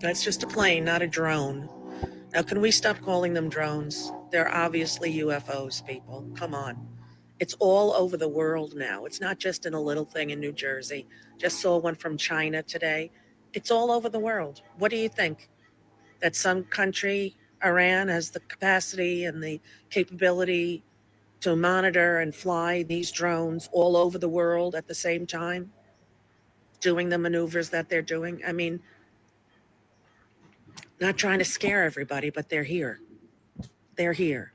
That's just a plane, not a drone. Now, can we stop calling them drones? They're obviously UFOs, people. Come on. It's all over the world now. It's not just in a little thing in New Jersey. Just saw one from China today. It's all over the world. What do you think? That some country, Iran, has the capacity and the capability to monitor and fly these drones all over the world at the same time, doing the maneuvers that they're doing? I mean, not trying to scare everybody, but they're here. They're here.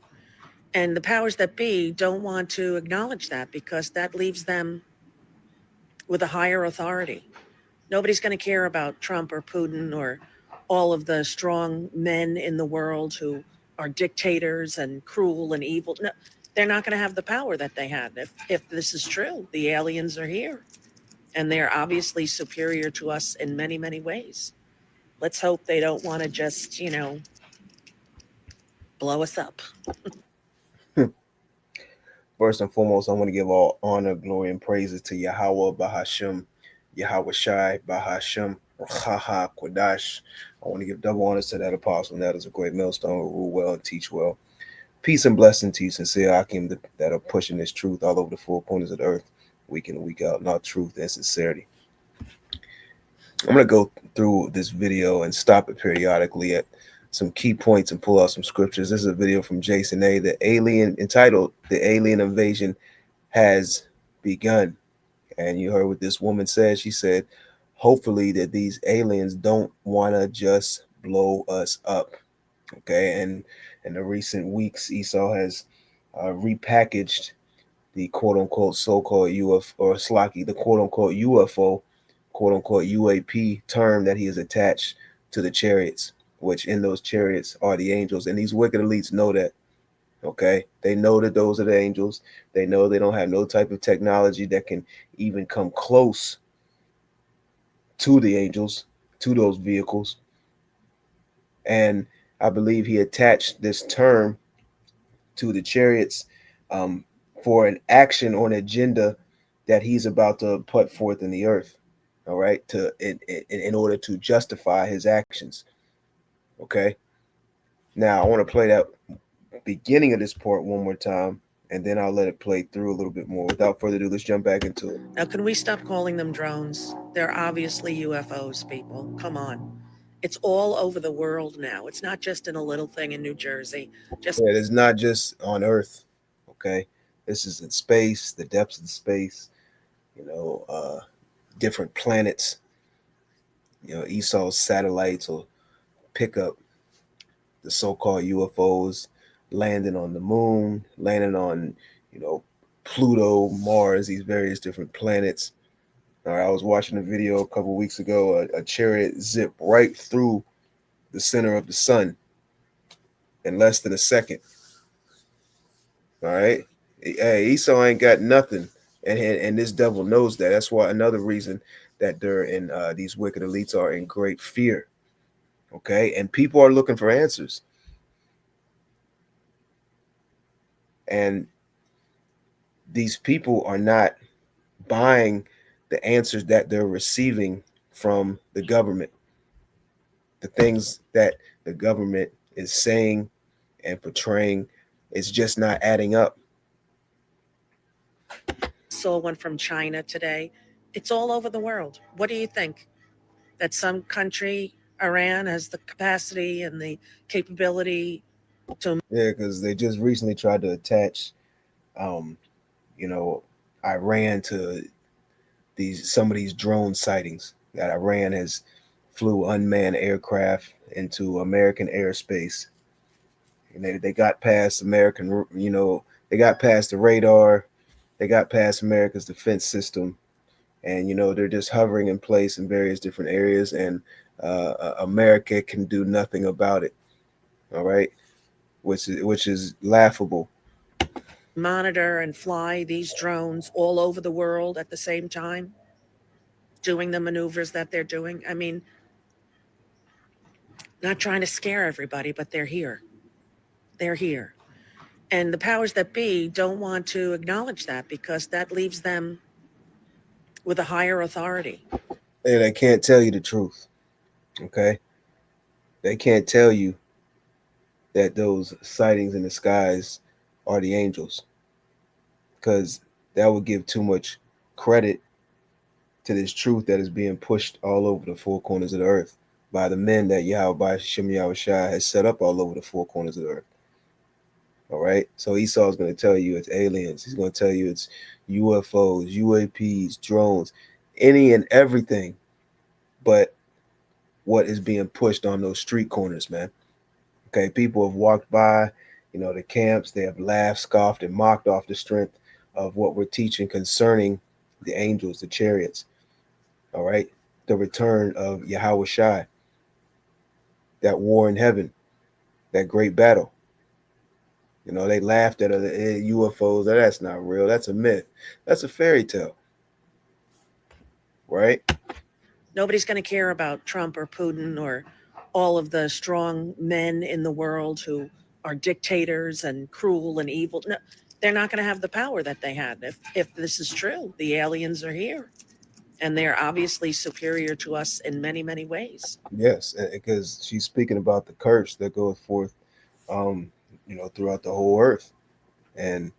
And the powers that be don't want to acknowledge that because that leaves them with a higher authority. Nobody's going to care about Trump or Putin or all of the strong men in the world who are dictators and cruel and evil. No, they're not going to have the power that they had if this is true. The aliens are here and they're obviously superior to us in many, many ways. Let's hope they don't want to just, blow us up. First and foremost, I want to give all honor, glory, and praises to Yahweh Bahashim, Yahweh Shai Bahashim, Raha Kwadash. I want to give double honors to that apostle, and that is a great millstone who rule well and teach well. Peace and blessing to you, sincere Akim, that are pushing this truth all over the four corners of the earth, week in and week out, not truth and sincerity. I'm going to go through this video and stop it periodically at some key points and pull out some scriptures. This is a video from Jason A. The alien entitled "The Alien Invasion Has Begun." And you heard what this woman said. She said, hopefully that these aliens don't want to just blow us up. Okay. And in the recent weeks, Esau has repackaged the quote unquote so-called UFO, or Slocky, the quote unquote UFO, quote unquote UAP term that he has attached to the chariots, which in those chariots are the angels. And these wicked elites know that. Okay. They know that those are the angels. They know they don't have no type of technology that can even come close to the angels, to those vehicles. And I believe he attached this term to the chariots um, for an action or an agenda that he's about to put forth in the earth. All right, in order to justify his actions. Okay. Now I want to play that beginning of this part one more time, and then I'll let it play through a little bit more. Without further ado, let's jump back into it. Now, can we stop calling them drones? They're obviously UFOs, people. Come on. It's all over the world now. It's not just in a little thing in New Jersey. Just Yeah, it's not just on Earth. Okay, this is in space, the depths of the space. You know, different planets. You know, Esau's satellites will pick up the so-called UFOs landing on the moon, landing on, you know, Pluto, Mars, these various different planets. All right, I was watching a video a couple weeks ago. A chariot zipped right through the center of the sun in less than a second. All right, hey, Esau ain't got nothing, and this devil knows that. That's why another reason that they're in these wicked elites are in great fear. Okay, and people are looking for answers, and these people are not buying the answers that they're receiving from the government. The things that the government is saying and portraying is just not adding up. saw one from China today. It's all over the world. What do you think? That some country, Iran, has the capacity and the capability to. Yeah, because they just recently tried to attach, um, you know, Iran to these some of these drone sightings that Iran has flew unmanned aircraft into American airspace. And they got past American, they got past the radar, they got past America's defense system, and they're just hovering in place in various different areas, and America can do nothing about it. All right, which is laughable. Monitor and fly these drones all over the world at the same time, doing the maneuvers that they're doing. I mean, not trying to scare everybody, but they're here. They're here. And the powers that be don't want to acknowledge that because that leaves them with a higher authority. And they can't tell you the truth. Okay, They can't tell you that those sightings in the skies are the angels, because that would give too much credit to this truth that is being pushed all over the four corners of the earth by the men that Yahweh Shem Yahweh Shai has set up all over the four corners of the earth. All right. So Esau is going to tell you it's aliens. He's going to tell you it's UFOs, UAPs, drones, any and everything but what is being pushed on those street corners, man. Okay. People have walked by, the camps. They have laughed, scoffed, and mocked off the strength of what we're teaching concerning the angels, the chariots. All right. The return of Yahweh Shai, that war in heaven, that great battle. They laughed at the UFOs. That's not real. That's a myth. That's a fairy tale, right? Nobody's going to care about Trump or Putin or all of the strong men in the world who are dictators and cruel and evil. No, they're not going to have the power that they had if this is true. The aliens are here, and they're obviously superior to us in many, many ways. Yes, because she's speaking about the curse that goes forth, throughout the whole earth, and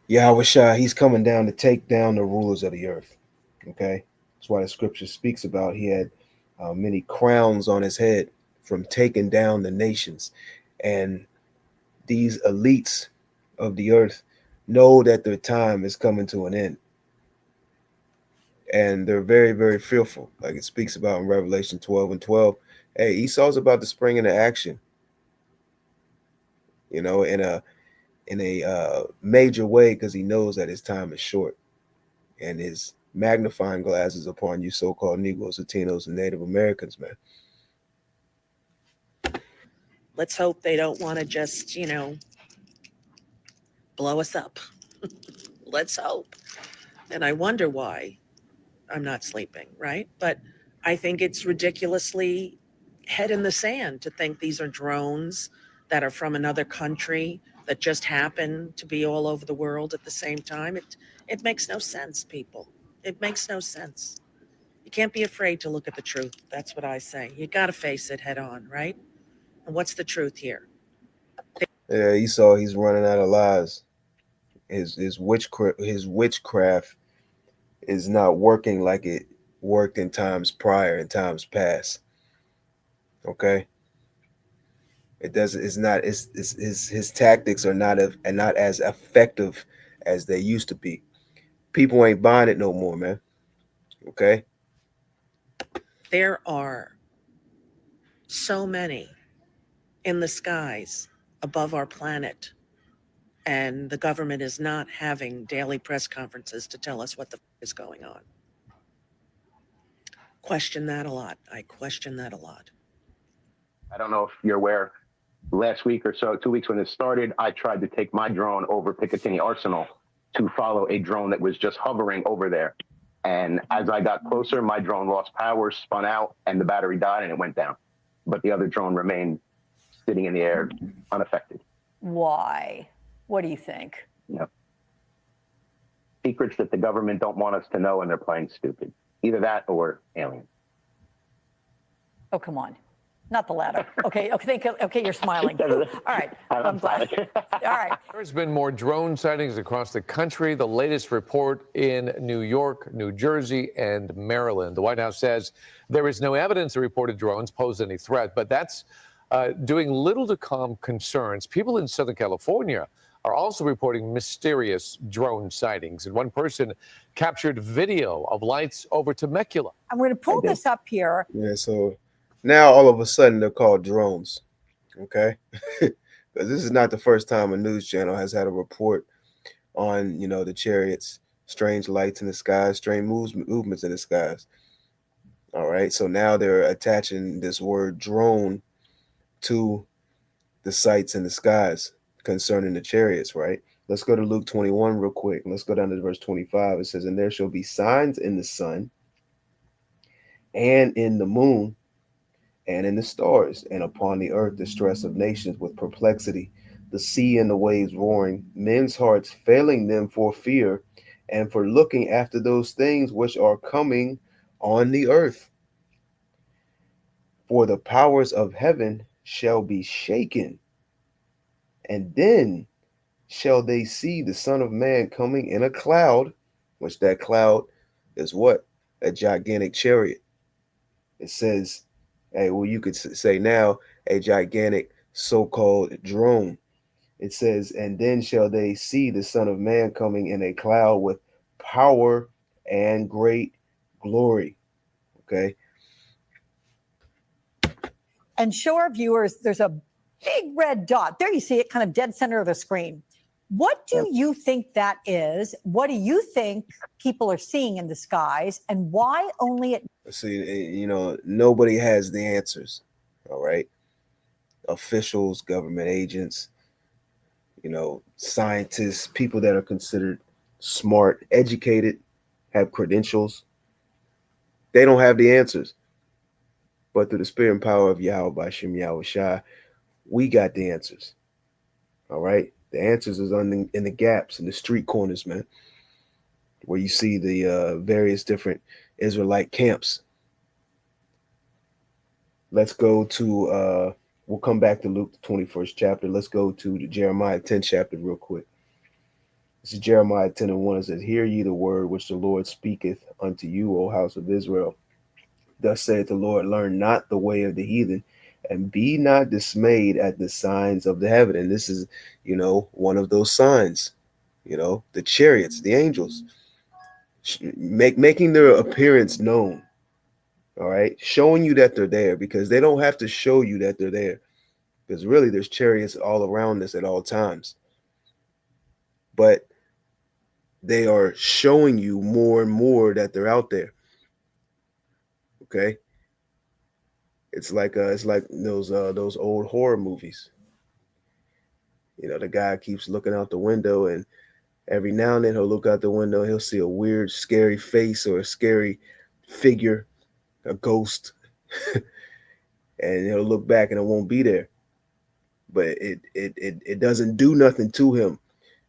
Yahweh Shai, he's coming down to take down the rulers of the earth. Okay, that's why the scripture speaks about he had many crowns on his head from taking down the nations, and these elites of the earth know that their time is coming to an end, and they're very, very fearful, like it speaks about in Revelation 12:12. Hey, Esau's about to spring into action, in a major way, because he knows that his time is short, and his magnifying glasses upon you so-called Negroes, Latinos, and Native Americans, man. Let's hope they don't want to just, blow us up. Let's hope. And I wonder why I'm not sleeping, right? But I think it's ridiculously head in the sand to think these are drones that are from another country that just happen to be all over the world at the same time. It makes no sense, people. It makes no sense. You can't be afraid to look at the truth. That's what I say. You got to face it head on, right? And what's the truth here? Yeah, Esau, he's running out of lies. His witchcraft is not working like it worked in times prior, in times past. Okay, it doesn't. It's not. It's his tactics are not as effective as they used to be. People ain't buying it no more, man. Okay. There are so many in the skies above our planet, and the government is not having daily press conferences to tell us what the is going on. Question that a lot. I question that a lot. I don't know if you're aware, last week or so, 2 weeks when it started, I tried to take my drone over Picatinny Arsenal to follow a drone that was just hovering over there. And as I got closer, my drone lost power, spun out, and the battery died and it went down. But the other drone remained sitting in the air unaffected. Why? What do you think? Secrets that the government don't want us to know, and they're playing stupid. Either that or aliens. Oh, come on. Not the latter. Okay, you're smiling. All right, I'm glad. All right. There's been more drone sightings across the country. The latest report in New York, New Jersey, and Maryland. The White House says there is no evidence the reported drones pose any threat, but that's doing little to calm concerns. People in Southern California are also reporting mysterious drone sightings, and one person captured video of lights over Temecula. I'm going to pull this up here. Yeah. So now all of a sudden they're called drones. Okay. Because this is not the first time a news channel has had a report on, the chariots, strange lights in the skies, strange movements in the skies. All right. So now they're attaching this word drone to the sights in the skies concerning the chariots, right? Let's go to Luke 21 real quick. Let's go down to verse 25. It says, "And there shall be signs in the sun and in the moon and in the stars, and upon the earth distress of nations with perplexity, the sea and the waves roaring, men's hearts failing them for fear and for looking after those things which are coming on the earth." For the powers of heaven shall be shaken, and then shall they see the Son of Man coming in a cloud, which that cloud is what? A gigantic chariot. It says, hey, well, you could say now a gigantic so-called drone. It says, and then shall they see the Son of Man coming in a cloud with power and great glory. Okay. And show our viewers, there's a big red dot. There you see it, kind of dead center of the screen. What do you think that is? What do you think people are seeing in the skies? And why only at... See, nobody has the answers. All right. Officials, government agents, scientists, people that are considered smart, educated, have credentials. They don't have the answers. But through the spirit and power of Yahweh Bashim Yahweh Shai, we got the answers. All right. The answers is in the gaps, in the street corners, man, where you see the various different Israelite camps. Let's go to, we'll come back to Luke, the 21st chapter. Let's go to the Jeremiah 10th chapter real quick. This is Jeremiah 10:1. It says, hear ye the word which the Lord speaketh unto you, O house of Israel. Thus saith the Lord, learn not the way of the heathen, and be not dismayed at the signs of the heaven. And this is, one of those signs, the chariots, the angels, making their appearance known. All right. Showing you that they're there, because they don't have to show you that they're there, because really there's chariots all around us at all times. But they are showing you more and more that they're out there. Okay. It's like those old horror movies. The guy keeps looking out the window, and every now and then he'll look out the window, he'll see a weird, scary face or a scary figure, a ghost, and he'll look back and it won't be there. But it doesn't do nothing to him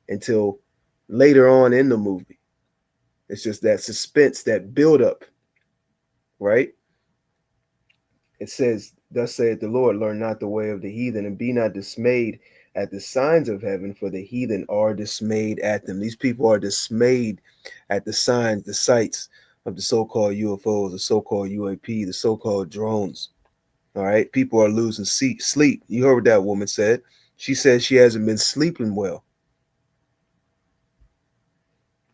until later on in the movie. It's just that suspense, that buildup, right? It says, thus saith the Lord, learn not the way of the heathen, and be not dismayed at the signs of heaven, for the heathen are dismayed at them. These people are dismayed at the signs, the sights of the so-called UFOs, the so-called UAP, the so-called drones. All right. People are losing sleep. You heard what that woman said. She said she hasn't been sleeping well.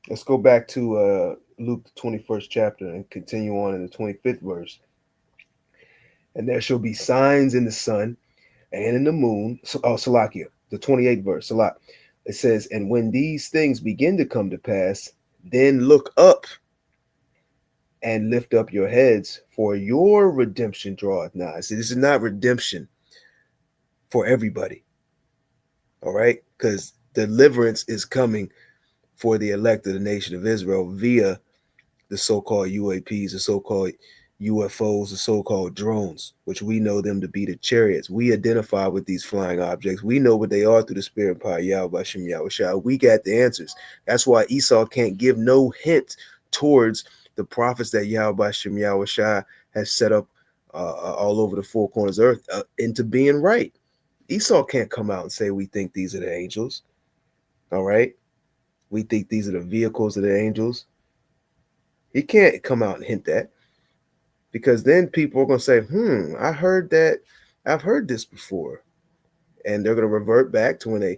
Let's go back to Luke, the 21st chapter, and continue on in the 25th verse. And there shall be signs in the sun and in the moon. Salakia, the 28th verse. Salat. It says, and when these things begin to come to pass, then look up and lift up your heads, for your redemption draweth nigh. See, this is not redemption for everybody. All right? Because deliverance is coming for the elect of the nation of Israel via the so-called UAPs, the so-called UFOs, the so-called drones, which we know them to be the chariots. We identify with these flying objects. We know what they are through the spirit and power of Yahweh Bashim Yahweh Shai. We got the answers. That's why Esau can't give no hint towards the prophets that Yahweh Bashim Yahweh Shai has set up all over the four corners of earth into being right. Esau can't come out and say, we think these are the angels. All right. We think these are the vehicles of the angels. He can't come out and hint that, because then people are going to say, I heard that. I've heard this before. And they're going to revert back to when they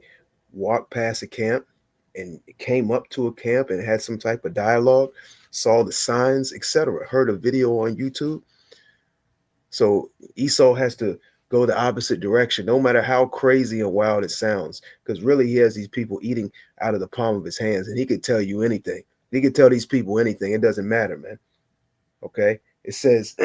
walked past a camp and came up to a camp and had some type of dialogue, saw the signs, etc., heard a video on YouTube. So Esau has to go the opposite direction, no matter how crazy and wild it sounds, because really he has these people eating out of the palm of his hands, and he could tell you anything. He could tell these people anything. It doesn't matter, man. Okay. It says,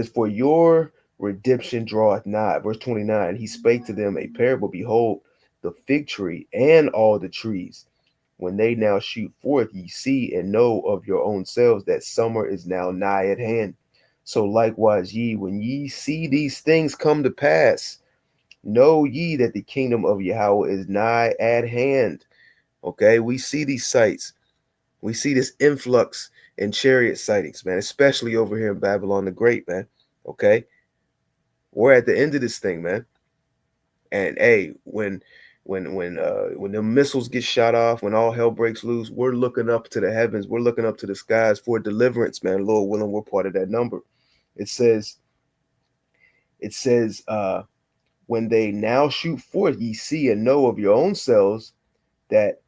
for your redemption draweth nigh. Verse 29, he spake to them a parable. Behold, the fig tree and all the trees, when they now shoot forth, ye see and know of your own selves that summer is now nigh at hand. So likewise ye, when ye see these things come to pass, know ye that the kingdom of Yahweh is nigh at hand. Okay, we see these sights. We see this influx and chariot sightings, man, especially over here in Babylon the Great, man. Okay, we're at the end of this thing, man. And hey, when the missiles get shot off, when all hell breaks loose, we're looking up to the heavens, we're looking up to the skies for deliverance, man. Lord willing, we're part of that number. It says, when they now shoot forth, ye see and know of your own selves that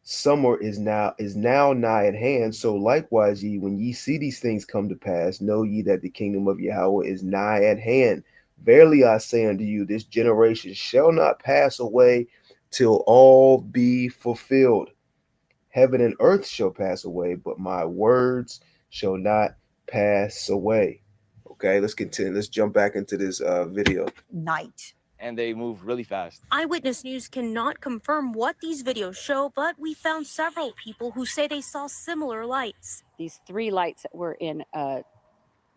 summer is now nigh at hand. So likewise, ye, when ye see these things come to pass, know ye that the kingdom of Yahweh is nigh at hand. Verily I say unto you, this generation shall not pass away till all be fulfilled. Heaven and earth shall pass away, but my words shall not pass away. Okay, let's continue. Let's jump back into this video. Night. And they move really fast. Eyewitness News cannot confirm what these videos show, but we found several people who say they saw similar lights. These 3 lights that were in a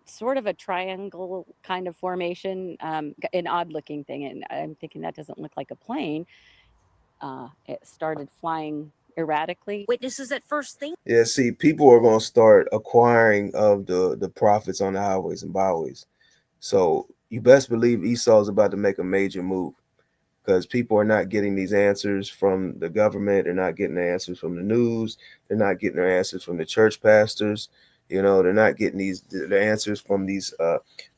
sort of a triangle kind of formation, an odd looking thing. And I'm thinking that doesn't look like a plane. It started flying erratically. Witnesses at first think. Yeah, see, people are going to start acquiring of the prophets on the highways and byways. So you best believe Esau is about to make a major move, because people are not getting these answers from the government. They're not getting the answers from the news. They're not getting their answers from the church pastors. You know, they're not getting the answers from these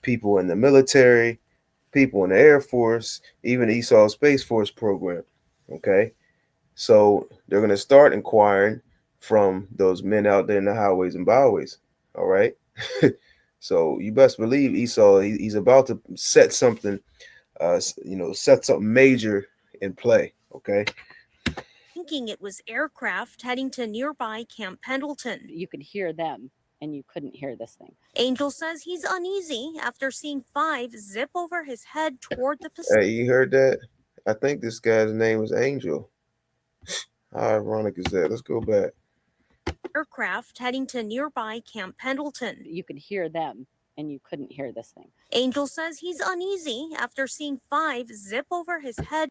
people in the military, people in the Air Force, even Esau's Space Force program. Okay, so they're going to start inquiring from those men out there in the highways and byways. All right. So you best believe Esau, he's about to set something, set something major in play. Okay. Thinking it was aircraft heading to nearby Camp Pendleton. You could hear them and you couldn't hear this thing. Angel says he's uneasy after seeing 5 zip over his head toward the Pacific. Hey, you heard that? I think this guy's name was Angel. How ironic is that? Let's go back. Aircraft heading to nearby Camp Pendleton. You could hear them and you couldn't hear this thing. Angel says he's uneasy after seeing 5 zip over his head.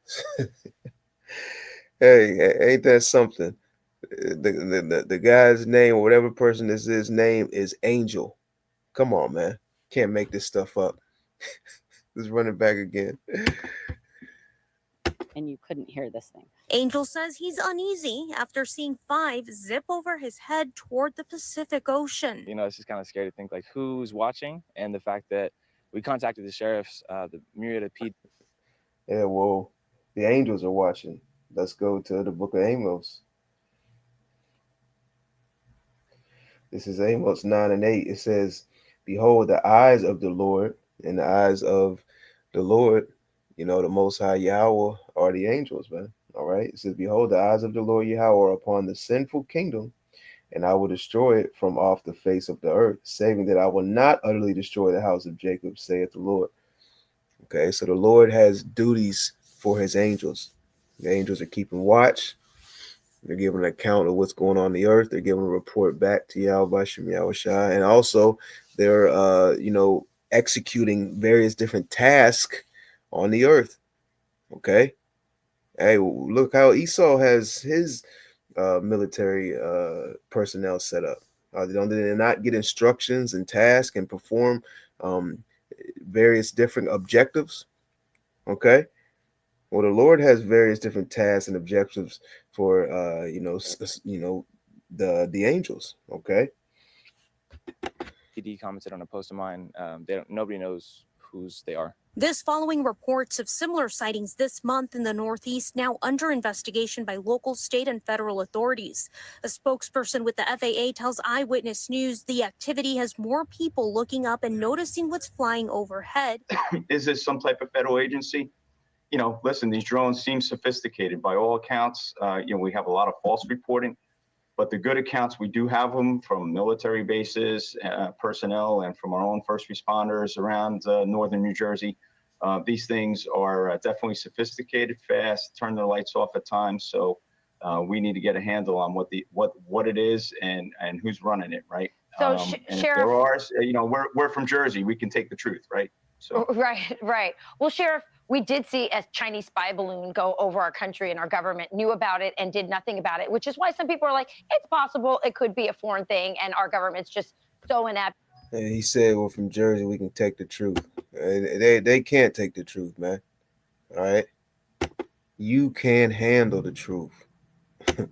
Hey, ain't that something? The guy's name, or whatever person this is, name is Angel. Come on, man. Can't make this stuff up. Let's run it back again. And you couldn't hear this thing. Angel says he's uneasy after seeing 5 zip over his head toward the Pacific Ocean. You know, it's just kind of scary to think like who's watching, and the fact that we contacted the sheriffs, the myriad of people. Yeah, well, the angels are watching. Let's go to the book of Amos. This is Amos 9 and 8. It says, behold, the eyes of the Lord, and the eyes of the Lord, the Most High Yahweh, are the angels, man. All right. It says, behold, the eyes of the Lord Yahweh are upon the sinful kingdom, and I will destroy it from off the face of the earth, saving that I will not utterly destroy the house of Jacob, saith the Lord. Okay. So the Lord has duties for his angels. The angels are keeping watch. They're giving an account of what's going on the earth. They're giving a report back to Yahweh Shem Yahushua. And also they're, executing various different tasks on the earth. Okay. Hey, look how Esau has his military personnel set up. They not get instructions and tasks and perform various different objectives. Okay. Well, the Lord has various different tasks and objectives for the angels. Okay. PD commented on a post of mine. Nobody knows whose they are. This following reports of similar sightings this month in the Northeast, now under investigation by local, state, and federal authorities. A spokesperson with the FAA tells Eyewitness News the activity has more people looking up and noticing what's flying overhead. Is this some type of federal agency? Listen, these drones seem sophisticated by all accounts. We have a lot of false reporting, but the good accounts, we do have them from military bases, personnel, and from our own first responders around northern New Jersey. These things are definitely sophisticated, fast, turn their lights off at times. So we need to get a handle on what it is and who's running it, right? So, and Sheriff, if there are, we're from Jersey, we can take the truth, right? So right. Well, Sheriff, we did see a Chinese spy balloon go over our country, and our government knew about it and did nothing about it, which is why some people are like, it's possible it could be a foreign thing, and our government's just so inept. And he said, well, from Jersey, we can take the truth. They can't take the truth, man. All right? You can't handle the truth.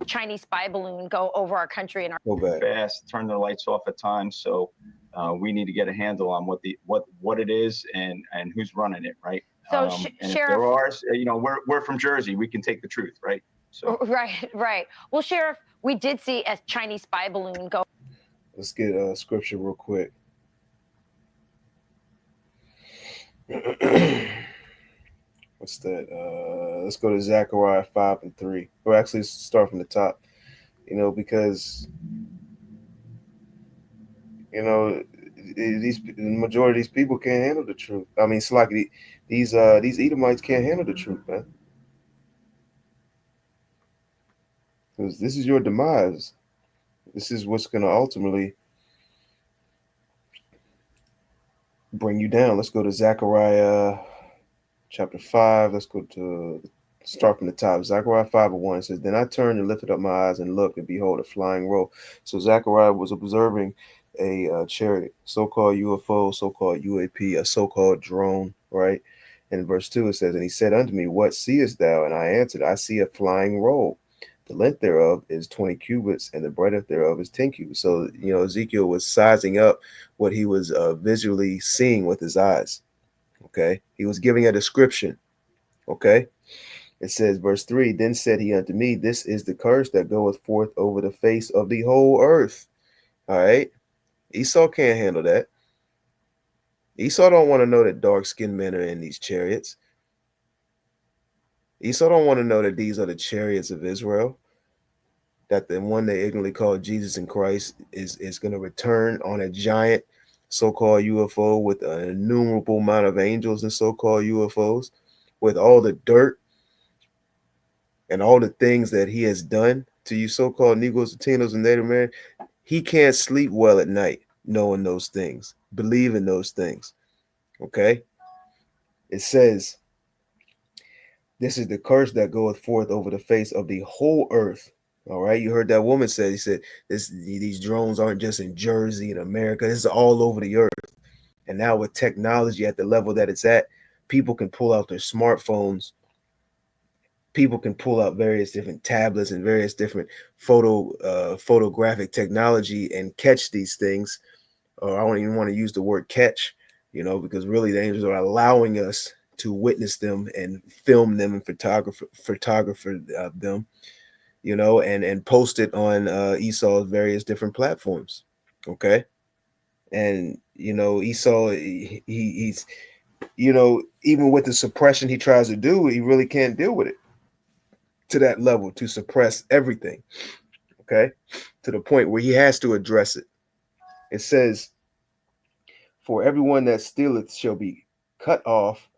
Chinese spy balloon go over our country and our Go back. Fast, turn the lights off at times. So we need to get a handle on what it is and who's running it, right? So, and Sheriff, if there are, you know, we're from Jersey, we can take the truth, right? So right. Well, Sheriff, we did see a Chinese spy balloon go. Let's get scripture real quick. What's that? Let's go to Zechariah 5:3. Or actually, let's start from the top. You know, because you know the majority of these people can't handle the truth. I mean, it's like these Edomites can't handle the truth, man. Because this is your demise. This is what's going to ultimately bring you down. Let's go to Zechariah chapter 5. Let's go to start from the top. Zechariah 5:1 says, Then I turned and lifted up my eyes and looked, and behold, a flying roll. So Zechariah was observing a chariot, so-called UFO, so-called UAP, a so-called drone, right? And in verse 2 it says, And he said unto me, What seest thou? And I answered, I see a flying roll. The length thereof is 20 cubits, and the breadth thereof is 10 cubits. So, you know, Ezekiel was sizing up what he was visually seeing with his eyes. Okay. He was giving a description. Okay. It says, verse 3, Then said he unto me, This is the curse that goeth forth over the face of the whole earth. All right. Esau can't handle that. Esau don't want to know that dark-skinned men are in these chariots. Esau don't want to know that these are the chariots of Israel, that the one they ignorantly call Jesus and Christ is going to return on a giant so-called UFO with an innumerable amount of angels and so-called UFOs, with all the dirt and all the things that he has done to you so-called Negroes, Latinos, and Native Americans. He can't sleep well at night knowing those things, believing those things. Okay? It says, This is the curse that goeth forth over the face of the whole earth. All right, you heard that woman say, he said, these drones aren't just in Jersey and America, this is all over the earth. And now with technology at the level that it's at, people can pull out their smartphones, people can pull out various different tablets and various different photographic technology and catch these things. Or I don't even want to use the word catch, you know, because really the angels are allowing us to witness them and film them and photographer them, you know, and post it on Esau's various different platforms. Okay. And, you know, Esau, he's, you know, even with the suppression he tries to do, he really can't deal with it to that level, to suppress everything. Okay. To the point where he has to address it. It says, For everyone that stealeth shall be cut off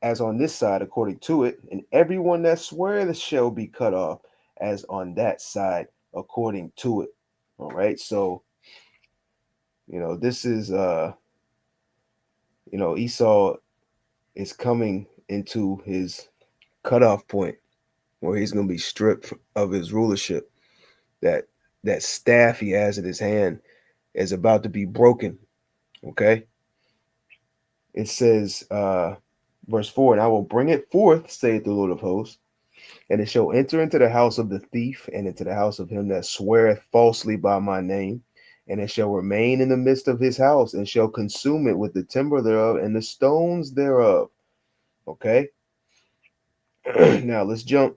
as on this side according to it, and everyone that sweareth shall be cut off as on that side according to it. All right. So, you know, this is you know, Esau is coming into his cutoff point where he's going to be stripped of his rulership. That staff he has in his hand is about to be broken. Okay. It says, verse 4, And I will bring it forth, saith the Lord of hosts, and it shall enter into the house of the thief and into the house of him that sweareth falsely by my name, and it shall remain in the midst of his house, and shall consume it with the timber thereof and the stones thereof. Okay. Now let's jump.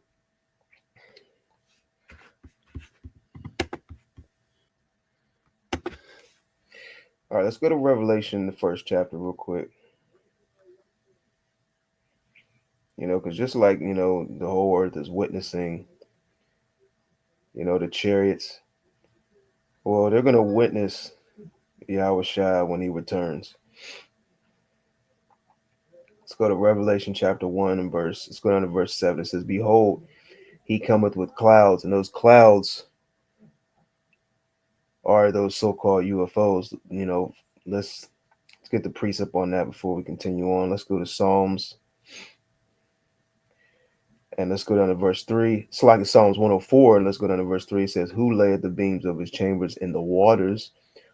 All right, let's go to Revelation, the first chapter, real quick. You know, because just like, you know, the whole earth is witnessing, you know, the chariots, well, they're going to witness Yahweh Shai when he returns. Let's go to Revelation chapter 1 and let's go down to verse 7. It says, Behold, he cometh with clouds, and those clouds are those so-called UFOs. You know, let's get the precept on that before we continue on. Let's go to Psalms And let's go down to verse 3. It's like in Psalms 104. Let's go down to verse 3. It says, who layeth the beams of his chambers in the waters,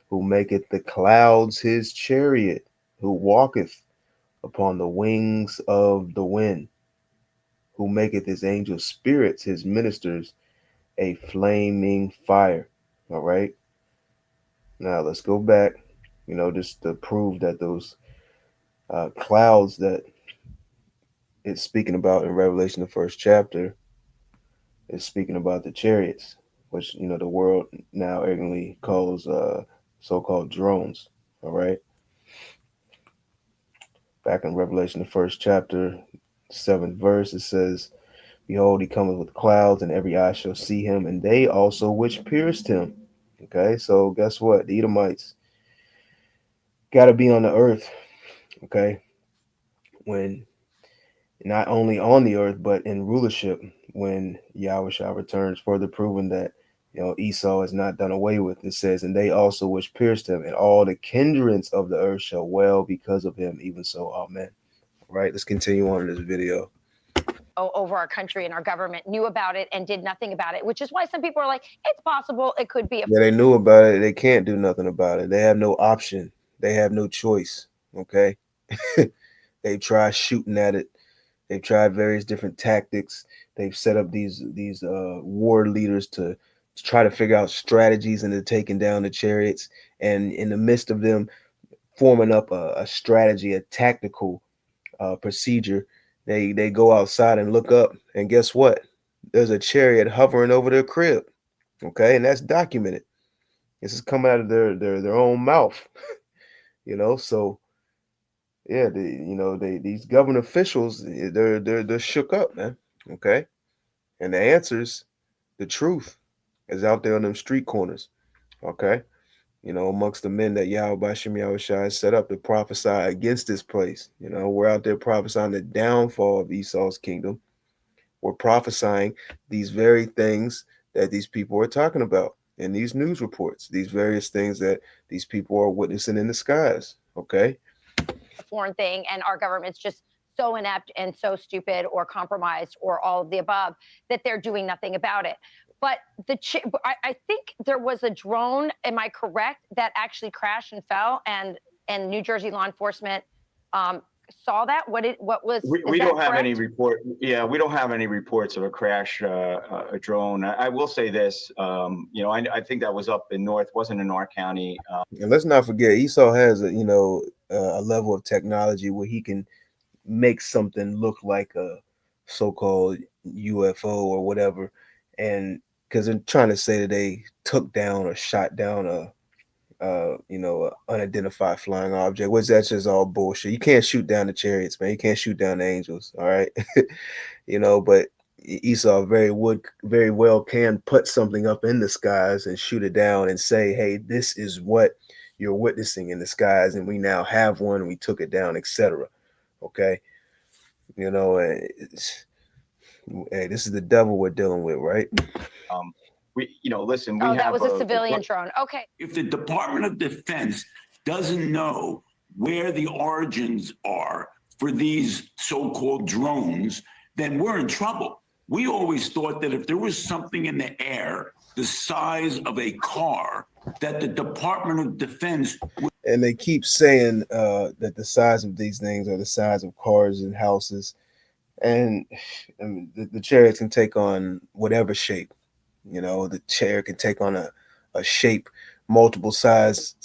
who maketh the clouds his chariot, who walketh upon the wings of the wind, who maketh his angel spirits his ministers, a flaming fire. All right. Now let's go back, just to prove that those clouds that it's speaking about in Revelation, the first chapter, is speaking about the chariots, which, the world now ignorantly calls so-called drones. All right. Back in Revelation, the first chapter, 7th verse, it says, behold, he cometh with clouds, and every eye shall see him, and they also which pierced him. Okay, so guess what? The Edomites got to be on the earth, okay, when not only on the earth, but in rulership when Yahushua returns, further proving that, Esau is not done away with. It says, and they also which pierced him, and all the kindreds of the earth shall wail because of him, even so, amen. All right, let's continue on in this video. Over our country and our government knew about it and did nothing about it, which is why some people are like, it's possible, it could be. Yeah, they knew about it. They can't do nothing about it. They have no option. They have no choice. Okay. They've tried shooting at it. They've tried various different tactics. They've set up these war leaders to try to figure out strategies into taking down the chariots. And in the midst of them forming up a strategy, a tactical procedure, they go outside and look up, and guess what? There's a chariot hovering over their crib. Okay, and that's documented. This is coming out of their own mouth. So yeah, these government officials, they're shook up, man. Okay, and the answers, the truth, is out there on them street corners. Okay, amongst the men that Yahweh Shem Yahushua has set up to prophesy against this place. We're out there prophesying the downfall of Esau's kingdom. We're prophesying these very things that these people are talking about in these news reports, these various things that these people are witnessing in the skies. Okay. Foreign thing, and our government's just so inept and so stupid or compromised or all of the above that they're doing nothing about it. But I think there was a drone, am I correct, that actually crashed and fell, and New Jersey law enforcement saw that? What was? We don't have any report. Yeah, we don't have any reports of a crash, a drone. I will say this. I think that was up in wasn't in our county. And let's not forget, Esau has a level of technology where he can make something look like a so-called UFO or whatever, and because they're trying to say that they took down or shot down a unidentified flying object, which that's just all bullshit. You can't shoot down the chariots, man. You can't shoot down the angels. All right. But Esau very well can put something up in the skies and shoot it down and say, hey, this is what you're witnessing in the skies, and we now have one, and we took it down, etc. Okay. Hey, this is the devil we're dealing with, right? Listen, that was a civilian drone. Okay. If the Department of Defense doesn't know where the origins are for these so-called drones, then we're in trouble. We always thought that if there was something in the air the size of a car, that the Department of Defense would. And they keep saying that the size of these things are the size of cars and houses. And I mean, the chariots can take on whatever shape. The chair can take on a shape multiple size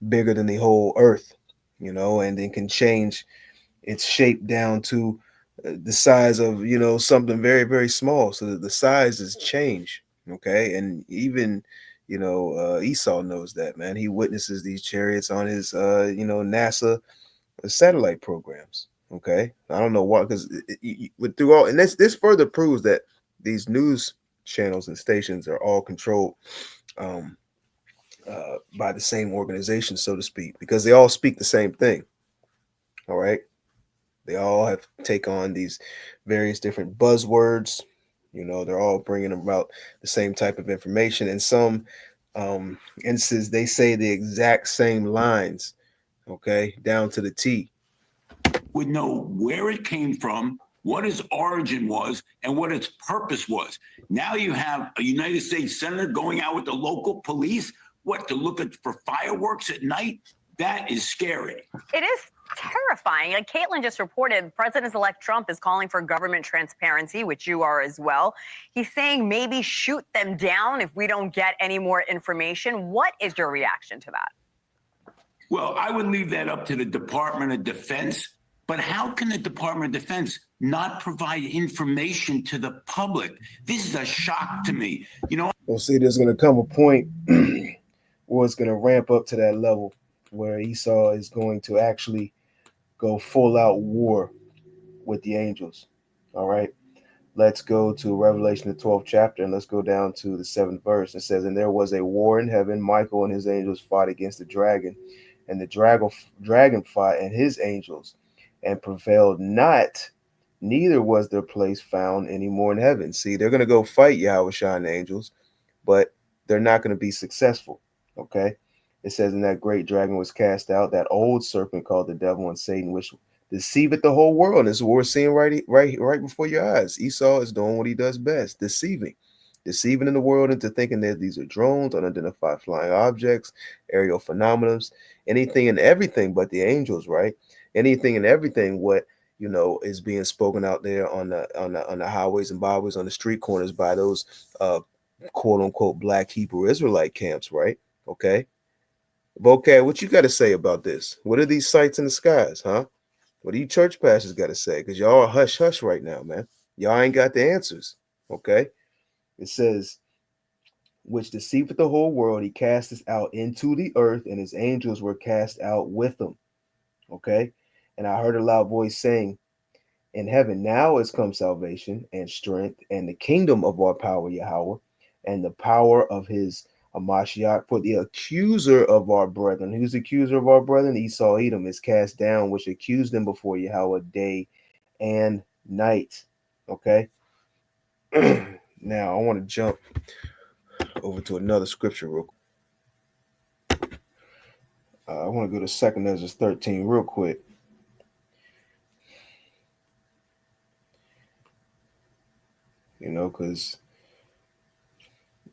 bigger than the whole earth, and then can change its shape down to the size of, something very, very small. So that the sizes change. Okay. And even, Esau knows that, man. He witnesses these chariots on his, NASA satellite programs. Okay. I don't know why, because through all, and this further proves that these news channels and stations are all controlled by the same organization, so to speak, because they all speak the same thing. All right. They all have take on these various different buzzwords. They're all bringing about the same type of information. In some instances, they say the exact same lines, okay, down to the T. Would know where it came from, what its origin was, and what its purpose was. Now you have a United States Senator going out with the local police, what, to look for fireworks at night? That is scary. It is terrifying. Like Caitlin just reported, President-elect Trump is calling for government transparency, which you are as well. He's saying maybe shoot them down if we don't get any more information. What is your reaction to that? Well, I would leave that up to the Department of Defense. But how can the Department of Defense not provide information to the public? This is a shock to me. You know, Well, see, there's going to come a point where it's going to ramp up to that level where Esau is going to actually go full out war with the angels. All right. Let's go to Revelation, the 12th chapter, and let's go down to the 7th verse. It says, and there was a war in heaven. Michael and his angels fought against the dragon, and the dragon fought and his angels, and prevailed not, neither was their place found any more in heaven. See, they're going to go fight Yahushua and the angels, but they're not going to be successful. Okay. It says, and that great dragon was cast out, that old serpent called the devil and Satan, which deceiveth the whole world. And this is what we're seeing right before your eyes. Esau is doing what he does best, deceiving in the world into thinking that these are drones, unidentified flying objects, aerial phenomena, anything and everything but the angels, right? Anything and everything what is being spoken out there on the highways and byways, on the street corners by those quote unquote black Hebrew Israelite camps, right? Okay. Vocab, what you got to say about this? What are these sights in the skies, huh? What do you church pastors got to say? Because y'all are hush hush right now, man. Y'all ain't got the answers. Okay. It says, which deceiveth the whole world, he cast us out into the earth, and his angels were cast out with him. Okay. And I heard a loud voice saying, in heaven now is come salvation and strength and the kingdom of our power, Yahweh, and the power of his Mashiach. For the accuser of our brethren, who's the accuser of our brethren? Esau Edom is cast down, which accused them before Yahweh day and night. Okay. Now I want to jump over to another scripture real quick. I want to go to 2 Ezra 13 real quick. Because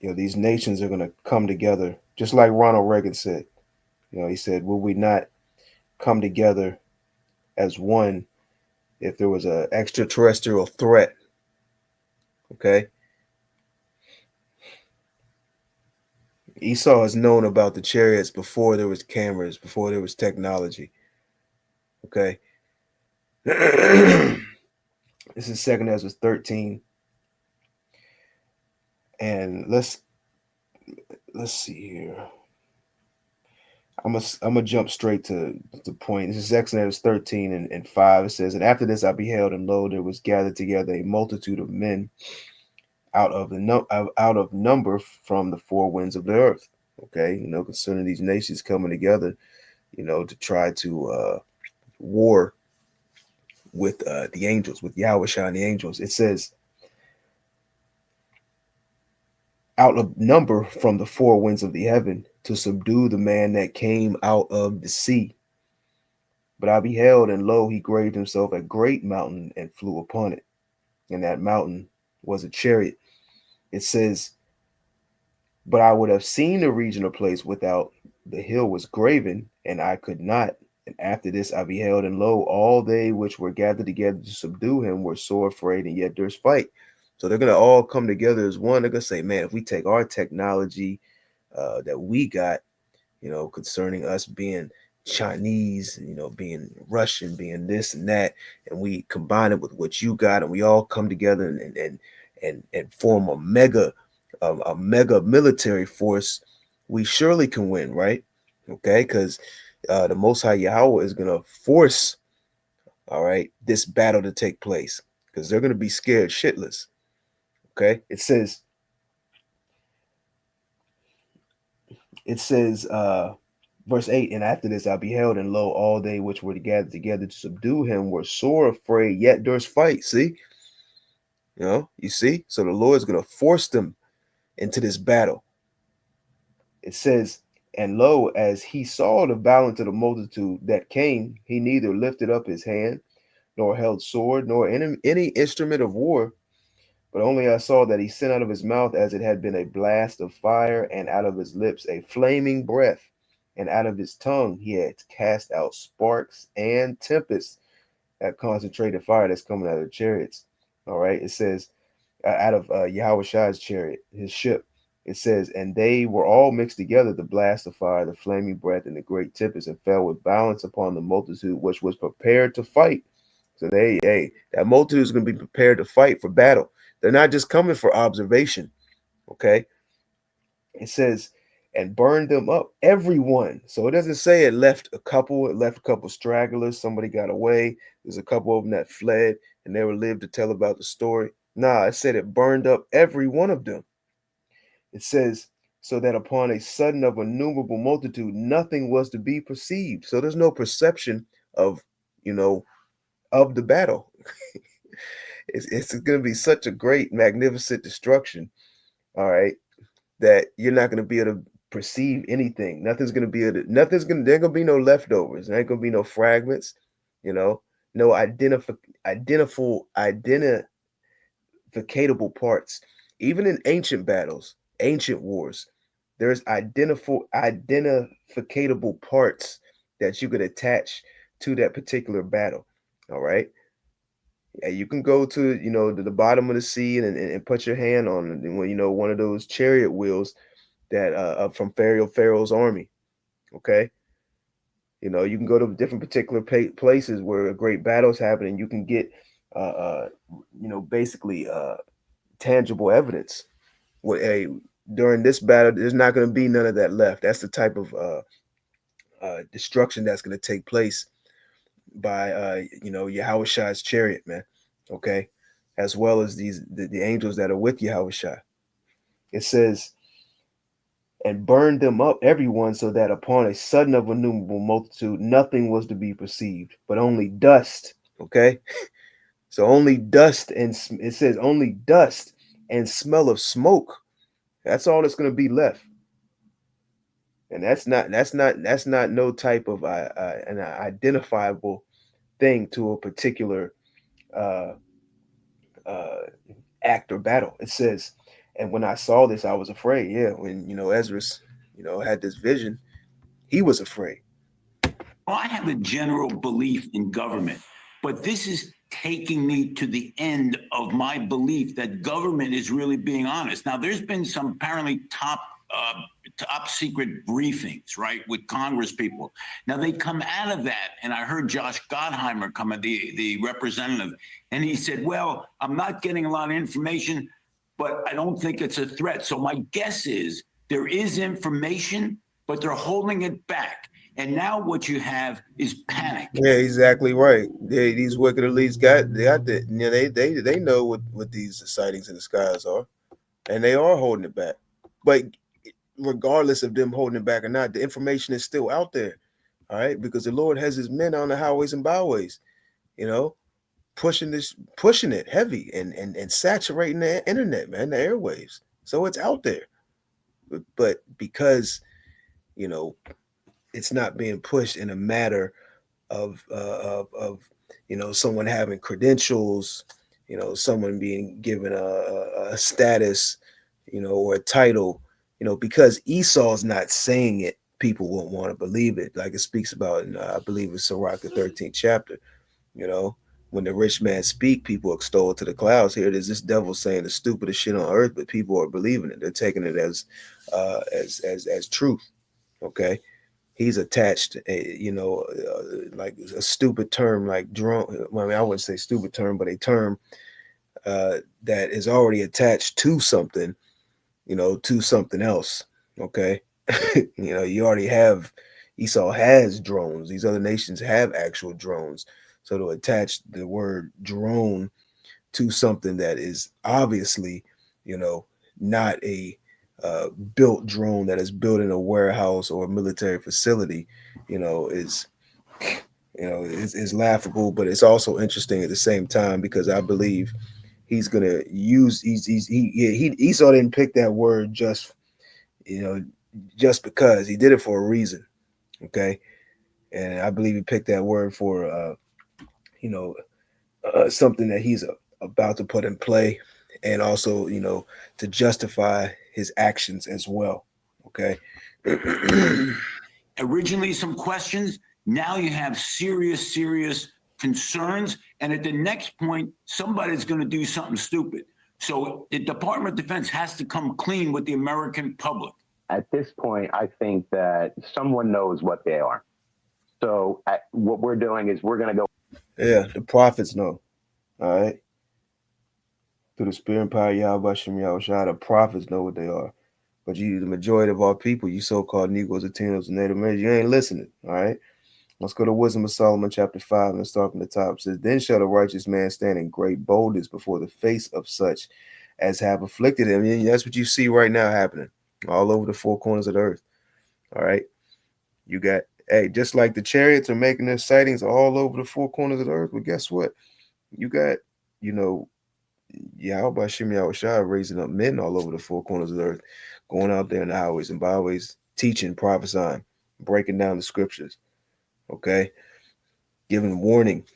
these nations are going to come together, just like Ronald Reagan said. He said, will we not come together as one if there was an extraterrestrial threat? Okay. Esau has known about the chariots before there was cameras, before there was technology. Okay. This is 2 Ezra 13. And let's see here. I'm gonna jump straight to the point. This is Exodus 13 and 5. It says, and after this I beheld, and lo, there was gathered together a multitude of men out of number from the four winds of the earth. Okay, concerning these nations coming together, to try to war with the angels, with Yahushua and the angels. It says, out of number from the four winds of the heaven to subdue the man that came out of the sea. But I beheld, and lo, he graved himself a great mountain and flew upon it. And that mountain was a chariot. It says, but I would have seen the regional place without the hill was graven, and I could not. And after this I beheld, and lo, all they which were gathered together to subdue him were sore afraid, and yet durst fight. So they're going to all come together as one. They're going to say, man, if we take our technology that we got, concerning us being Chinese, being Russian, being this and that, and we combine it with what you got, and we all come together and form a mega military force, we surely can win, right? Okay, because the Most High Yahweh is going to force, all right, this battle to take place, because they're going to be scared shitless. Okay, it says, verse 8, and after this I beheld, and lo, all they which were gathered together to subdue him were sore afraid, yet durst fight. See, you see, so the Lord is going to force them into this battle. It says, and lo, as he saw the violence of the multitude that came, he neither lifted up his hand nor held sword, nor any instrument of war. But only I saw that he sent out of his mouth as it had been a blast of fire, and out of his lips a flaming breath, and out of his tongue he had cast out sparks and tempests, that concentrated fire that's coming out of the chariots. All right, it says out of Yahushai's chariot, his ship. It says, and they were all mixed together, the blast of fire, the flaming breath, and the great tempest, and fell with violence upon the multitude which was prepared to fight. So that multitude is going to be prepared to fight for battle. They're not just coming for observation. Okay. It says, and burned them up, everyone. So it doesn't say it left a couple stragglers. Somebody got away. There's a couple of them that fled and never lived to tell about the story. Nah, it said it burned up every one of them. It says, so that upon a sudden of innumerable multitude, nothing was to be perceived. So there's no perception of, of the battle. It's going to be such a great, magnificent destruction. All right. That you're not going to be able to perceive anything. There ain't going to be no leftovers. There ain't going to be no fragments, no identificatable parts. Even in ancient battles, ancient wars, there's identificatable parts that you could attach to that particular battle. All right. Yeah, you can go to the bottom of the sea and put your hand on one of those chariot wheels that from Pharaoh's army. Okay, you can go to different particular places where great battles happen, and you can get basically tangible evidence. During this battle, there's not going to be none of that left. That's the type of destruction that's going to take place by Yahushai's chariot, man. Okay, as well as the angels that are with Yahushai. It says, and burned them up, everyone, so that upon a sudden of innumerable multitude, nothing was to be perceived, but only dust. Okay, so only dust, and it says only dust and smell of smoke. That's all that's going to be left. And that's not no type of an identifiable thing to a particular act or battle. It says, and when I saw this, I was afraid. Yeah, when Ezra, had this vision, he was afraid. Well, I have a general belief in government, but this is taking me to the end of my belief that government is really being honest. Now, there's been some apparently top secret briefings, right, with Congress people. Now they come out of that, and I heard Josh Gottheimer come at the representative, and he said, well, I'm not getting a lot of information, but I don't think it's a threat. So my guess is there is information, but they're holding it back. And now what you have is panic. Yeah, exactly right. These wicked elites they know what these sightings in the skies are, and they are holding it back. But regardless of them holding it back or not, the information is still out there. All right, because the Lord has his men on the highways and byways, pushing it heavy and saturating the internet, man, the airwaves. So it's out there. But because it's not being pushed in a matter of someone having credentials, someone being given a status, or a title, because Esau's not saying it, people won't want to believe it. Like it speaks about in, I believe it's Sirach, the 13th chapter, when the rich man speak, people extol it to the clouds. Here it is, this devil saying the stupidest shit on earth, but people are believing it. They're taking it as truth. Okay. He's attached, like a stupid term like drone. Well, I mean, I wouldn't say stupid term, but a term that is already attached to something, to something else. Okay. You already have, Esau has drones. These other nations have actual drones. So to attach the word drone to something that is obviously, not a built drone that is built in a warehouse or a military facility, is laughable, but it's also interesting at the same time, because I believe he's gonna use Esau didn't pick that word just because. He did it for a reason. Okay, and I believe he picked that word for something that he's about to put in play, and also, you know, to justify his actions as well. Okay. Originally some questions. Now you have serious concerns. And at the next point, somebody's going to do something stupid. So the Department of Defense has to come clean with the American public. At this point, I think that someone knows what they are. So what we're doing is we're going to go. Yeah, the prophets know. All right. Through the spirit and power of Yahweh Shem Yahushua, the prophets know what they are. But you, the majority of our people, you so-called Negroes, Latinos, and Native Americans, you ain't listening. All right. Let's go to Wisdom of Solomon, chapter 5, and start from the top. It says, then shall the righteous man stand in great boldness before the face of such as have afflicted him. And that's what you see right now happening all over the four corners of the earth. All right. You got, hey, just like the chariots are making their sightings all over the four corners of the earth. Well, guess what? You got, you know, Yahweh Shem Yahushua raising up men all over the four corners of the earth, going out there in the highways and byways, teaching, prophesying, breaking down the scriptures. Okay, giving warning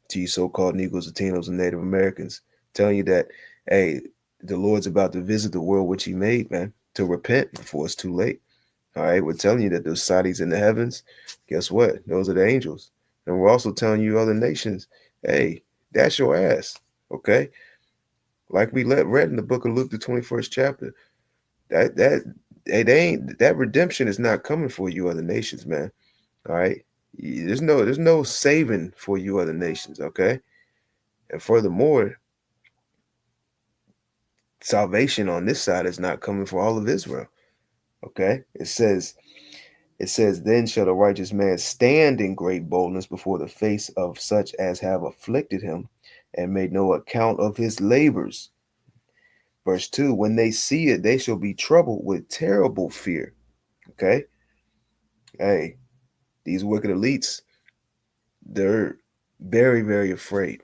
to you so-called Negroes, Latinos, and Native Americans, telling you that, hey, the Lord's about to visit the world which he made, man, to repent before it's too late. All right, we're telling you that those Saudis in the heavens, guess what? Those are the angels. And we're also telling you other nations, hey, that's your ass. Okay, like we read in the book of Luke, the 21st chapter, that redemption is not coming for you other nations, man. All right. There's no saving for you other nations, okay? And furthermore, salvation on this side is not coming for all of Israel. Okay? It says, then shall the righteous man stand in great boldness before the face of such as have afflicted him and made no account of his labors. Verse 2, when they see it, they shall be troubled with terrible fear. Okay? Hey, these wicked elites, they're very, very afraid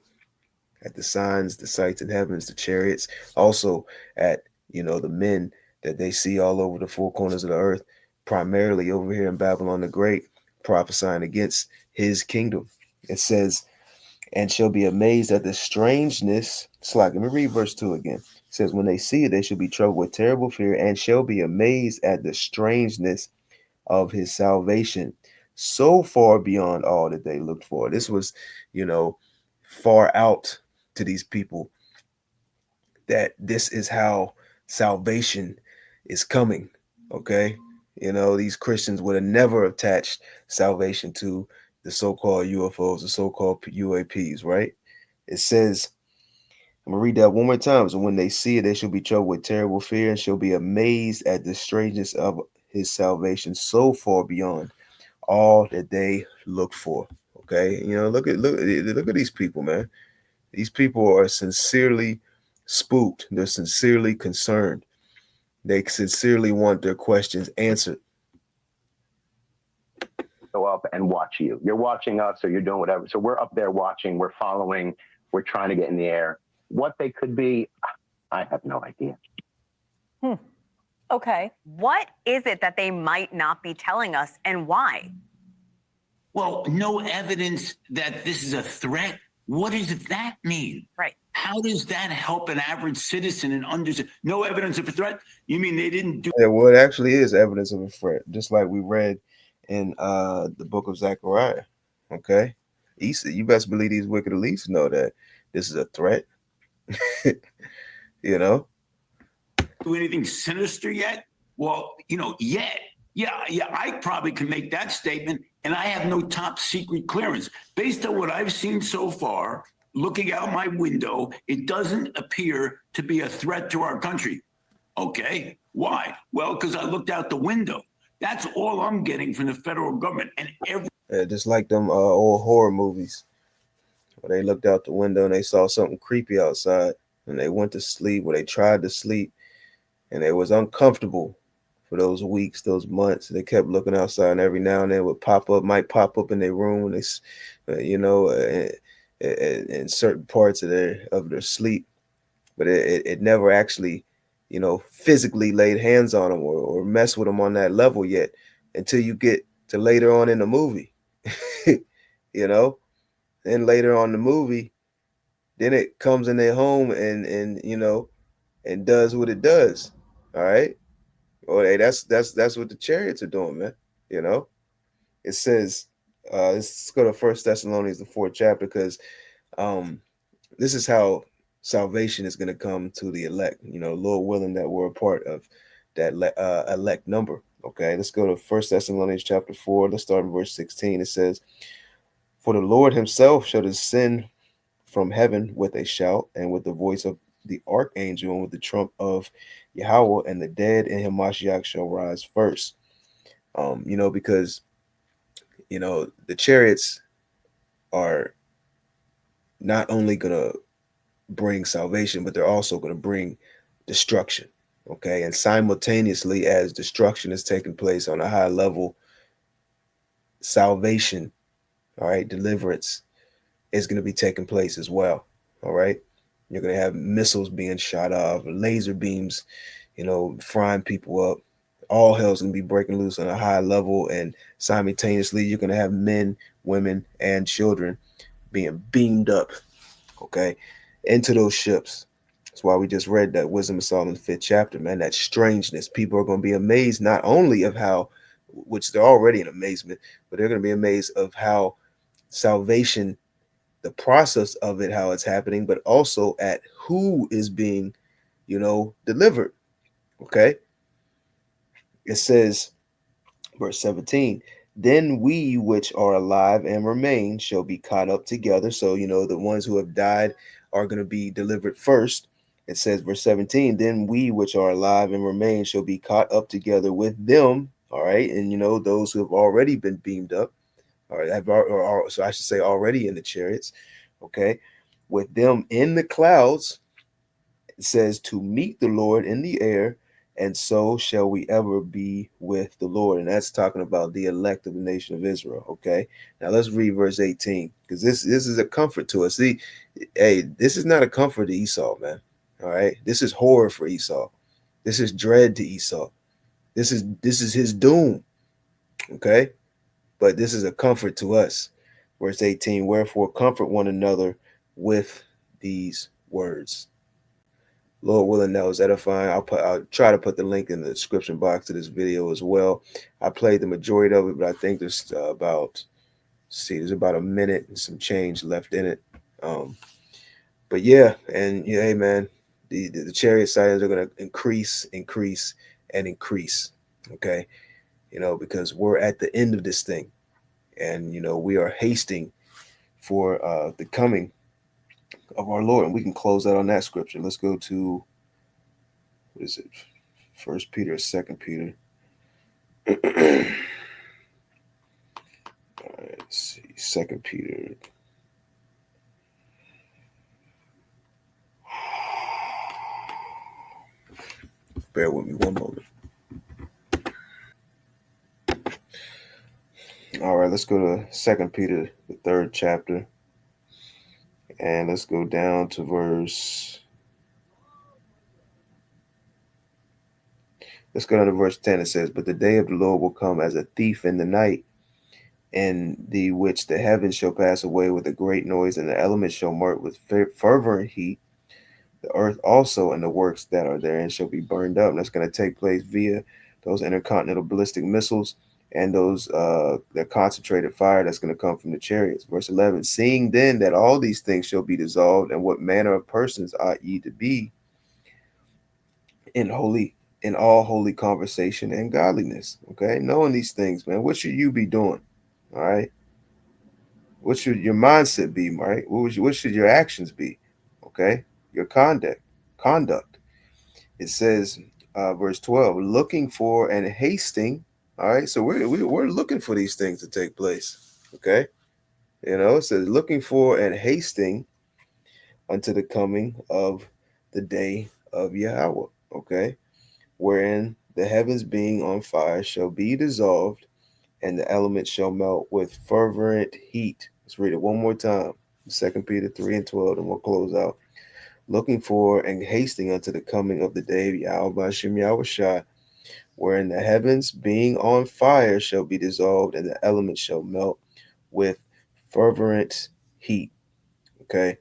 at the signs, the sights in heavens, the chariots, also at, you know, the men that they see all over the four corners of the earth, primarily over here in Babylon the Great, prophesying against his kingdom. It says, and shall be amazed at the strangeness. It's like, let me read verse 2 again. It says, when they see it, they shall be troubled with terrible fear and shall be amazed at the strangeness of his salvation, so far beyond all that they looked for. This was, you know, far out to these people, that this is how salvation is coming. Okay. You know, these Christians would have never attached salvation to the so-called UFOs, the so-called UAPs, right? It says, I'm gonna read that one more time. So when they see it, they shall be troubled with terrible fear and shall be amazed at the strangeness of his salvation, so far beyond all that they look for. Okay, you know, look at these people, man. These people are sincerely spooked. They're sincerely concerned. They sincerely want their questions answered. Go up and watch you. You're watching us, or you're doing whatever. So we're up there watching. We're following. We're trying to get in the air. What they could be, I have no idea. Okay. What is it that they might not be telling us, and why? Well, no evidence that this is a threat. What does that mean? Right. How does that help an average citizen and understand? No evidence of a threat? You mean they didn't do? Yeah, well, it actually is evidence of a threat, just like we read in the book of Zechariah. Okay, you best believe these wicked elites know that this is a threat. You know, do anything sinister yet? Well, you know, yet. Yeah, I probably can make that statement, and I have no top secret clearance. Based on what I've seen so far, looking out my window, it doesn't appear to be a threat to our country. Okay, why? Well, because I looked out the window. That's all I'm getting from the federal government. And just like them old horror movies, where they looked out the window and they saw something creepy outside, and they went to sleep, or they tried to sleep, and it was uncomfortable for those weeks, those months. They kept looking outside, and every now and then would might pop up in their room, and they, you know, in certain parts of their sleep, but it never actually, you know, physically laid hands on them or mess with them on that level yet, until you get to later on in the movie. You know, then later on in the movie, then it comes in their home and and does what it does. All right. Well, hey, that's what the chariots are doing, man. You know, it says, let's go to First Thessalonians, the 4th chapter, because um, this is how salvation is going to come to the elect. Lord willing that we're a part of that elect number. Okay, let's go to First Thessalonians chapter 4. Let's start in verse 16. It says, "For the Lord Himself shall descend from heaven with a shout, and with the voice of the archangel, and with the trump of Yahweh, and the dead in Hamashiach shall rise first." Because the chariots are not only gonna bring salvation, but they're also gonna bring destruction. Okay, and simultaneously, as destruction is taking place on a high level, salvation, all right, deliverance is going to be taking place as well. All right. You're going to have missiles being shot off, laser beams, frying people up. All hell's going to be breaking loose on a high level. And simultaneously, you're going to have men, women, and children being beamed up, okay, into those ships. That's why we just read that Wisdom of Solomon 5th chapter, man. That strangeness. People are going to be amazed not only of how, which they're already in amazement, but they're going to be amazed of how salvation, the process of it, how it's happening, but also at who is being, delivered. Okay. It says, verse 17, "Then we which are alive and remain shall be caught up together." So, the ones who have died are going to be delivered first. It says, verse 17, "Then we which are alive and remain shall be caught up together with them." All right. And, those who have already been beamed up, so I should say already in the chariots, okay, with them in the clouds, it says, "to meet the Lord in the air, and so shall we ever be with the Lord." And that's talking about the elect of the nation of Israel. Okay, now let's read verse 18, because this is a comfort to us. See, hey, this is not a comfort to Esau, man. All right, this is horror for Esau. This is dread to Esau. This is his doom. Okay, but this is a comfort to us. Verse 18, "Wherefore comfort one another with these words." Lord willing, that was edifying. I'll try to put the link in the description box to this video as well. I played the majority of it, but I think there's there's about a minute and some change left in it. But yeah, and yeah, hey man, the chariot sightings are gonna increase, and increase. Okay, because we're at the end of this thing, and we are hasting for the coming of our Lord. And we can close out on that scripture. Let's go to, what is it? 1 Peter, 2 Peter. All right, let's see. 2 Peter. Bear with me one moment. All right, let's go to 2 Peter, the 3rd chapter. And let's go down to verse 10. It says, "But the day of the Lord will come as a thief in the night, in the which the heavens shall pass away with a great noise, and the elements shall melt with fervent heat. The earth also and the works that are therein shall be burned up." And that's going to take place via those intercontinental ballistic missiles and those that concentrated fire that's going to come from the chariots. Verse 11, "Seeing then that all these things shall be dissolved, and what manner of persons ought ye to be in all holy conversation and godliness." Okay, knowing these things, man, what should you be doing? All right, what should your mindset be? Right, what should your actions be? Okay, your conduct. It says, verse 12, "Looking for and hasting." All right, so we're looking for these things to take place. Okay, it says, "Looking for and hasting unto the coming of the day of Yahweh." Okay, "wherein the heavens being on fire shall be dissolved, and the elements shall melt with fervent heat." Let's read it one more time. 2 Peter 3 and 12, and we'll close out. "Looking for and hasting unto the coming of the day of Yahweh Bashem Yahushua, wherein the heavens being on fire shall be dissolved, and the elements shall melt with fervent heat." Okay.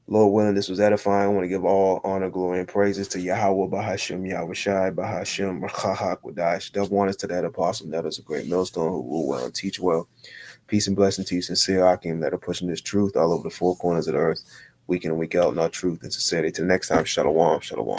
Lord willing, this was edifying. I want to give all honor, glory, and praises to Yahweh, Bahashim, Yahweh Shai, Bahashim, Rachaha, Quadash. Double honors to that apostle, that is a great millstone who rule well and teach well. Peace and blessing to you, sincere Akim, that are pushing this truth all over the four corners of the earth, week in and week out, not truth and sincerity. Till next time, Shalom, Shalom.